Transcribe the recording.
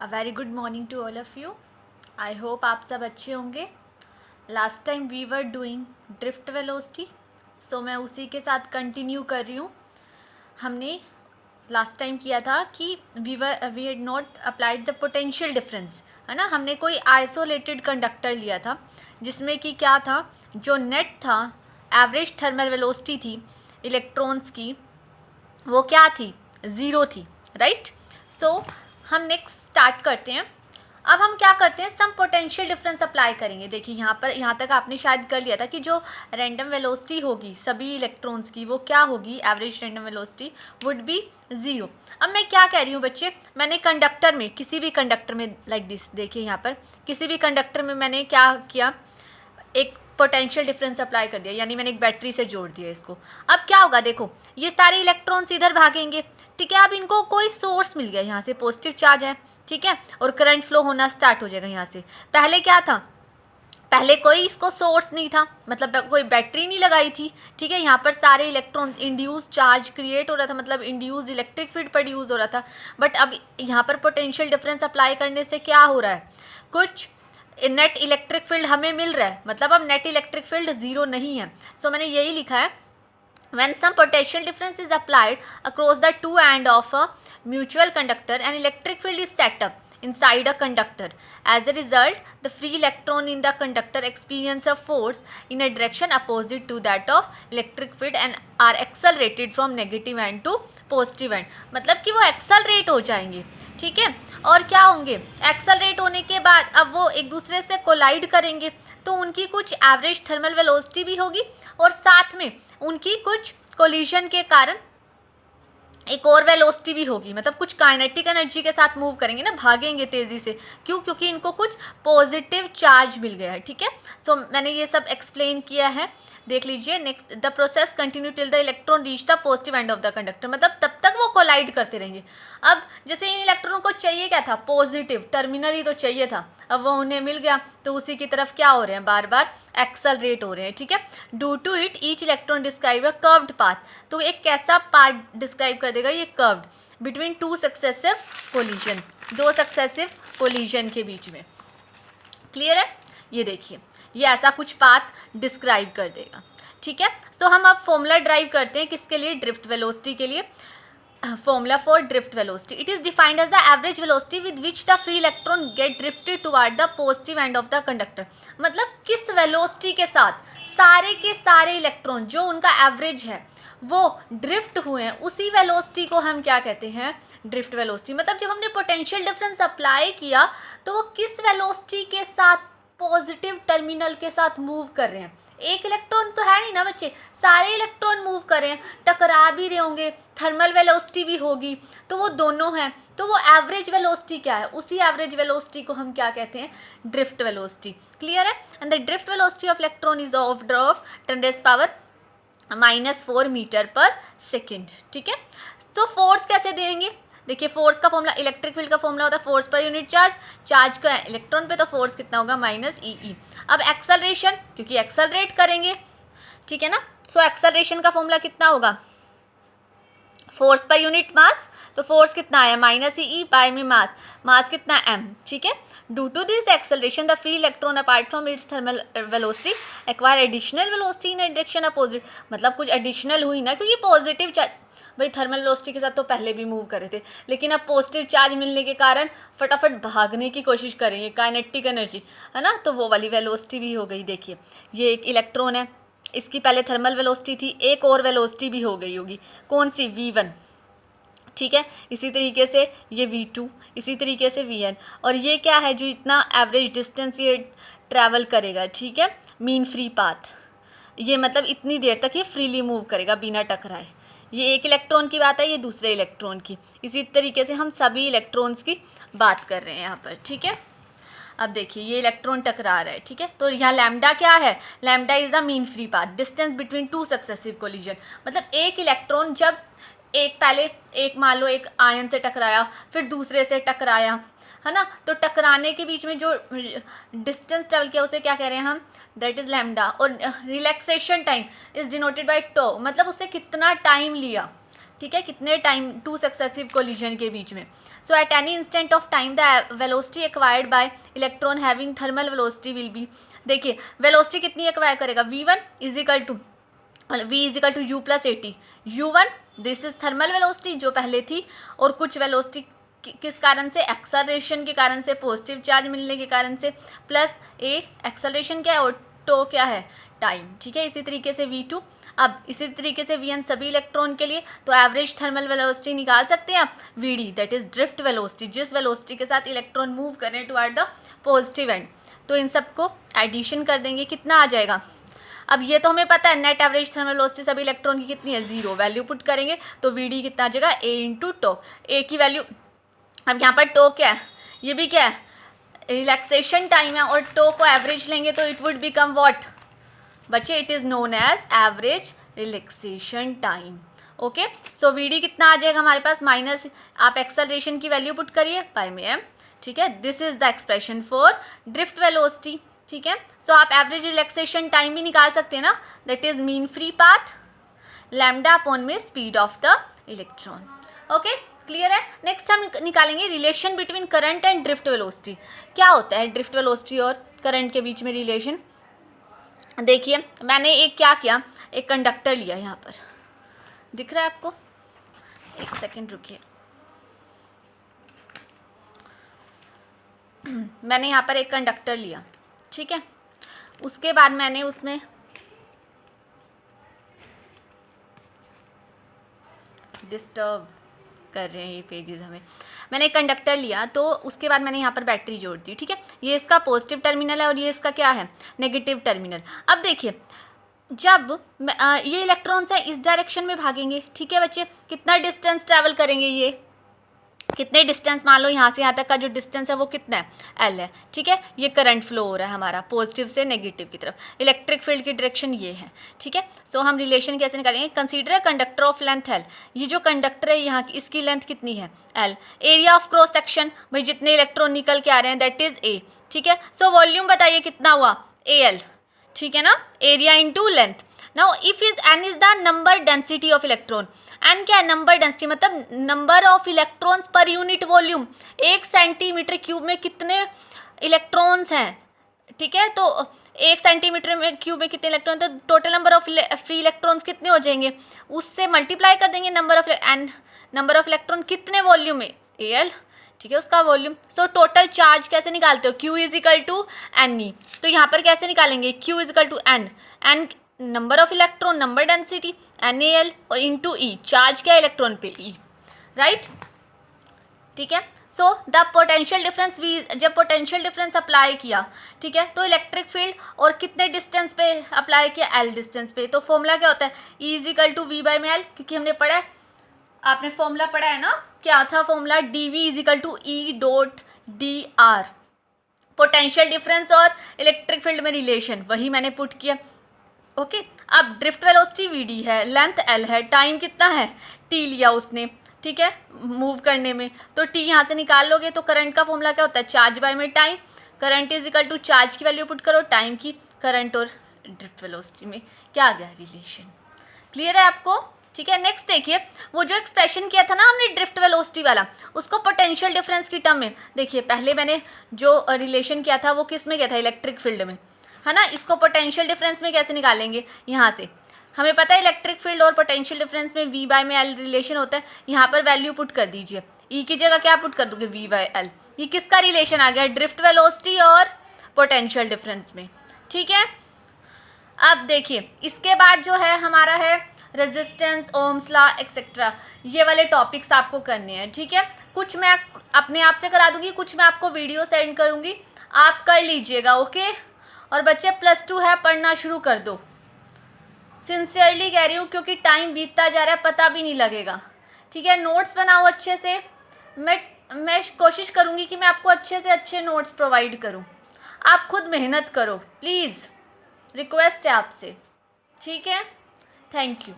A very good morning to all of you. I hope आप सब अच्छे होंगे। Last time we were doing drift velocity, so मैं उसी के साथ कंटिन्यू कर रही हूँ। हमने लास्ट टाइम किया था कि we had not applied the potential difference, है ना। हमने कोई आइसोलेटेड कंडक्टर लिया था जिसमें कि क्या था, जो नेट था, एवरेज थर्मल वेलोसिटी थी इलेक्ट्रॉन्स की, वो क्या थी, ज़ीरो थी, राइट। सो हम नेक्स्ट स्टार्ट करते हैं। अब हम क्या करते हैं, सम पोटेंशियल डिफरेंस अप्लाई करेंगे। देखिए यहाँ तक आपने शायद कर लिया था कि जो रैंडम वेलोसिटी होगी सभी इलेक्ट्रॉन्स की, वो क्या होगी, average random velocity would be zero. अब मैं क्या कह रही हूँ बच्चे, मैंने कंडक्टर में, किसी भी कंडक्टर में लाइक दिस, देखिए यहाँ पर किसी भी कंडक्टर में मैंने क्या किया, एक पोटेंशियल डिफरेंस अप्लाई कर दिया, यानी मैंने एक बैटरी से जोड़ दिया इसको। अब क्या होगा, देखो ये सारे इलेक्ट्रॉन्स इधर भागेंगे, ठीक है। अब इनको कोई सोर्स मिल गया, यहाँ से पॉजिटिव चार्ज है, ठीक है, और करंट फ्लो होना स्टार्ट हो जाएगा यहाँ से। पहले क्या था, पहले कोई इसको सोर्स नहीं था, मतलब कोई बैटरी नहीं लगाई थी, ठीक है। यहाँ पर सारे इलेक्ट्रॉन्स, इंड्यूस चार्ज क्रिएट हो रहा था, मतलब इंड्यूस इलेक्ट्रिक फील्ड प्रोड्यूस हो रहा था। बट अब यहाँ पर पोटेंशियल डिफरेंस अप्लाई करने से क्या हो रहा है, कुछ नेट इलेक्ट्रिक फील्ड हमें मिल रहा है, मतलब अब नेट इलेक्ट्रिक फील्ड ज़ीरो नहीं है। सो मैंने यही लिखा है, when some potential difference is applied across the two ends of a mutual conductor, an electric field is set up inside a conductor. As a result, the free electron in the conductor experience a force in a direction opposite to that of electric field and are accelerated from negative end to positive and, मतलब कि वो accelerate हो जाएंगे, ठीक है। और क्या होंगे, एक्सेलरेट होने के बाद अब वो एक दूसरे से कोलाइड करेंगे, तो उनकी कुछ एवरेज थर्मल वेलोसिटी भी होगी और साथ में उनकी कुछ कोलिजन के कारण एक और वेलोसिटी भी होगी, मतलब कुछ काइनेटिक एनर्जी के साथ मूव करेंगे ना, भागेंगे तेज़ी से। क्यों, क्योंकि इनको कुछ पॉजिटिव चार्ज मिल गया है, ठीक है। सो मैंने ये सब एक्सप्लेन किया है, देख लीजिए। Next, the process continue till the electron reach the positive end of the conductor, मतलब तब तक वो कोलाइड करते रहेंगे। अब जैसे इन इलेक्ट्रॉनों को चाहिए क्या था, पॉजिटिव टर्मिनल ही तो चाहिए था, अब वो उन्हें मिल गया, तो उसी की तरफ क्या हो रहे हैं, बार बार एक्सेलरेट हो रहे हैं, ठीक है। Due to it each electron describe a curved path, तो एक कैसा पाथ डिस्क्राइब कर देगा, ये curved between two successive collision, दो सक्सेसिव कोलिजन के बीच में। क्लियर है, ये देखिए ये ऐसा कुछ पाथ डिस्क्राइब कर देगा, ठीक है। सो हम अब फॉर्मूला ड्राइव करते हैं, किसके लिए, ड्रिफ्ट वेलोसिटी के लिए। formula for drift velocity, it is defined as the average velocity with which the free electron get drifted toward the positive end of the conductor, मतलब किस वेलोसिटी के साथ सारे के सारे इलेक्ट्रॉन जो उनका एवरेज है वो ड्रिफ्ट हुए हैं, उसी वेलोसिटी को हम क्या कहते हैं, ड्रिफ्ट वेलोसिटी। मतलब जब हमने पोटेंशियल डिफरेंस अप्लाई किया तो वो किस वेलोसिटी के साथ, पॉजिटिव टर्मिनल के साथ मूव कर रहे हैं। एक इलेक्ट्रॉन तो है नहीं ना बच्चे, सारे इलेक्ट्रॉन मूव कर रहे हैं, टकरा भी रहे होंगे, थर्मल वेलोसिटी भी होगी, तो वो दोनों हैं, तो वो एवरेज वेलोसिटी क्या है, उसी एवरेज वेलोसिटी को हम क्या कहते हैं, ड्रिफ्ट वेलोसिटी। क्लियर है। And the drift velocity of electron is of 10⁻⁻⁻⁴ metre per second, ठीक है। तो फोर्स कैसे देंगे, देखिए फोर्स का फॉर्मूला, इलेक्ट्रिक फील्ड का फॉर्मूला होता है force per unit charge, charge का इलेक्ट्रॉन पे, तो फोर्स कितना होगा, -E। अब एक्सेलरेशन, क्योंकि एक्सेलरेट करेंगे, ठीक है ना। सो एक्सेलरेशन का फॉर्मूला कितना होगा, फोर्स पर यूनिट मास, तो फोर्स कितना आया, -E बाय में मास, मास कितना m, ठीक है। Due to this acceleration the free electron apart from its thermal velocity acquire additional velocity in direction opposite, मतलब कुछ एडिशनल हुई ना, क्योंकि पॉजिटिव भाई थर्मल वेलोसिटी के साथ तो पहले भी मूव कर रहे थे, लेकिन अब पॉजिटिव चार्ज मिलने के कारण फटाफट भागने की कोशिश करेंगे, काइनेटिक एनर्जी है ना, तो वो वाली वेलोसिटी भी हो गई। देखिए ये एक इलेक्ट्रॉन है, इसकी पहले थर्मल वेलोसिटी थी, एक और वेलोसिटी भी हो गई होगी, कौन सी, v1, ठीक है। इसी तरीके से ये v2, इसी तरीके से vn, और ये क्या है, जो इतना एवरेज डिस्टेंस ये ट्रैवल करेगा, ठीक है, मीन फ्री पाथ, ये मतलब इतनी देर तक ये फ्रीली मूव करेगा बिना टकराए। ये एक इलेक्ट्रॉन की बात है, ये दूसरे इलेक्ट्रॉन की, इसी तरीके से हम सभी इलेक्ट्रॉन्स की बात कर रहे हैं यहाँ पर, ठीक है। अब देखिए ये इलेक्ट्रॉन टकरा रहा है, ठीक है, तो यहाँ लैम्डा क्या है, lambda is a mean free path, distance between two successive collision, मतलब एक इलेक्ट्रॉन जब पहले एक मान लो एक आयन से टकराया, फिर दूसरे से टकराया, है ना, तो टकराने के बीच में जो डिस्टेंस ट्रेवल किया उसे क्या कह रहे हैं हम, दैट इज लैम्डा। और relaxation time is denoted by tau, मतलब उससे कितना टाइम लिया, ठीक है, कितने टाइम, 2 सक्सेसिव कोलिजन के बीच में। So at any instant of time the velocity acquired by electron having thermal velocity will be, देखिए वेलोसिटी कितनी एक्वायर करेगा, v1 is equal to v is equal to u plus at, u1 this is thermal velocity जो पहले थी, और कुछ velocity किस कारण से, एक्सेलरेशन के कारण से, पॉजिटिव चार्ज मिलने के कारण से, प्लस a एक्सेलरेशन क्या है और टो क्या है, टाइम, ठीक है। इसी तरीके से v2, अब इसी तरीके से vn सभी इलेक्ट्रॉन के लिए, तो एवरेज थर्मल वेलोसिटी निकाल सकते हैं आप, vd that is drift velocity, जिस वेलोसिटी के साथ इलेक्ट्रॉन मूव करें टुवर्ड द पॉजिटिव एंड। तो इन सबको एडिशन कर देंगे, कितना आ जाएगा, अब ये तो हमें पता है नेट एवरेज थर्मल वेलोसिटी सभी इलेक्ट्रॉन की कितनी है, 0, वैल्यू पुट करेंगे तो vd कितना आ जाएगा, a इंटू टो, a की वैल्यू, अब यहाँ पर टो क्या है, ये भी क्या है, रिलैक्सेशन टाइम है, और टो को एवरेज लेंगे तो इट वुड बिकम व्हाट बच्चे, it is known as average relaxation time. Okay, so vd कितना आ जाएगा हमारे पास, माइनस आप एक्सेलरेशन की वैल्यू पुट करिए पाई में m, ठीक है, this is the expression for drift velocity, ठीक है। सो आप एवरेज रिलैक्सेशन टाइम भी निकाल सकते हैं ना, that is mean free path lambda upon में speed of the electron. Okay, clear है। नेक्स्ट हम निकालेंगे relation between current and drift velocity. क्या होता है ड्रिफ्ट वेलोसिटी और करंट के बीच में रिलेशन, देखिए मैंने एक क्या किया, एक कंडक्टर लिया, यहाँ पर दिख रहा है आपको, एक सेकेंड रुकिए, मैंने यहाँ पर एक कंडक्टर लिया, ठीक है, उसके बाद मैंने उसमें डिस्टर्ब कर रहे हैं ये पेजेस हमें, मैंने एक कंडक्टर लिया, तो उसके बाद मैंने यहाँ पर बैटरी जोड़ दी, ठीक है, ये इसका पॉजिटिव टर्मिनल है और ये इसका क्या है, नेगेटिव टर्मिनल। अब देखिए जब ये इलेक्ट्रॉन्स हैं इस डायरेक्शन में भागेंगे, ठीक है बच्चे, कितना डिस्टेंस ट्रैवल करेंगे, ये कितने डिस्टेंस, मान लो यहाँ से यहाँ तक का जो डिस्टेंस है वो कितना है, एल है, ठीक है, ये करंट फ्लो हो रहा है हमारा पॉजिटिव से नेगेटिव की तरफ, इलेक्ट्रिक फील्ड की डायरेक्शन ये है, ठीक है। सो हम रिलेशन कैसे निकालेंगे, consider a conductor of length L, ये जो कंडक्टर है यहाँ की इसकी लेंथ कितनी है, L, area of cross section, भाई जितने इलेक्ट्रॉन निकल के आ रहे हैं दैट इज ए, ठीक है। सो वॉल्यूम बताइए कितना हुआ, ए एल, ठीक है ना, area into length. Now if is N is the number density of electron, N क्या है, नंबर डेंसिटी मतलब number of electrons per unit volume, 1 centimetre cube में कितने इलेक्ट्रॉन्स हैं, ठीक है, तो 1 सेंटीमीटर में क्यूब में कितने इलेक्ट्रॉन, तो total number of free electrons कितने हो जाएंगे, उससे मल्टीप्लाई कर देंगे number of N, number of electron कितने वॉल्यूम में, ए एल, ठीक है, उसका वॉल्यूम। सो टोटल चार्ज कैसे निकालते हो, Q is equal to N E, तो यहाँ पर कैसे निकालेंगे, Q is equal to N, N number of electron, number density NaL और इंटू ई, चार्ज क्या इलेक्ट्रॉन पे E, राइट, ठीक है। So the potential difference V, जब पोटेंशियल डिफरेंस अप्लाई किया, ठीक है, तो इलेक्ट्रिक फील्ड और कितने डिस्टेंस पे अप्लाई किया, L डिस्टेंस पे, तो फॉर्मूला क्या होता है, E is equal to V by में L, क्योंकि हमने पढ़ा है, आपने फॉर्मूला पढ़ा है ना, क्या था formula, dV is equal to E dot dr, potential difference और इलेक्ट्रिक फील्ड में रिलेशन, वही मैंने पुट किया। ओके, अब ड्रिफ्ट वेलोसिटी vd है, लेंथ l है, टाइम कितना है, t लिया उसने, ठीक है, मूव करने में, तो t यहाँ से निकाल लोगे तो करंट का फॉर्मूला क्या होता है, चार्ज बाय में time, current is equal to charge की वैल्यू पुट करो, टाइम की, करंट और ड्रिफ्ट वेलोसिटी में क्या आ गया, रिलेशन। क्लियर है आपको, ठीक है। नेक्स्ट देखिए, वो जो एक्सप्रेशन किया था ना हमने ड्रिफ्ट वेलोसिटी वाला, उसको पोटेंशियल डिफरेंस की टर्म में, देखिए पहले मैंने जो रिलेशन किया था वो किस में किया था, इलेक्ट्रिक फील्ड में, है ना, इसको पोटेंशियल डिफरेंस में कैसे निकालेंगे, यहाँ से हमें पता है इलेक्ट्रिक फील्ड और पोटेंशियल डिफरेंस में V बाय में L रिलेशन होता है, यहाँ पर वैल्यू पुट कर दीजिए, E की जगह क्या पुट कर दोगे, V बाय L, ये किसका रिलेशन आ गया, ड्रिफ्ट वेलोसिटी और पोटेंशियल डिफरेंस में, ठीक है। अब देखिए इसके बाद जो है हमारा है रेजिस्टेंस, ओम्स लॉ एक्सेट्रा, ये वाले टॉपिक्स आपको करने हैं, ठीक है, कुछ मैं अपने आप से करा दूंगी, कुछ मैं आपको वीडियो सेंड करूँगी, आप कर लीजिएगा, ओके। और बच्चे +2 है, पढ़ना शुरू कर दो, सिंसियरली कह रही हूँ, क्योंकि टाइम बीतता जा रहा है पता भी नहीं लगेगा, ठीक है। नोट्स बनाओ अच्छे से, मैं कोशिश करूँगी कि मैं आपको अच्छे से अच्छे नोट्स प्रोवाइड करूँ, आप खुद मेहनत करो प्लीज़, रिक्वेस्ट है आपसे, ठीक है, थैंक यू।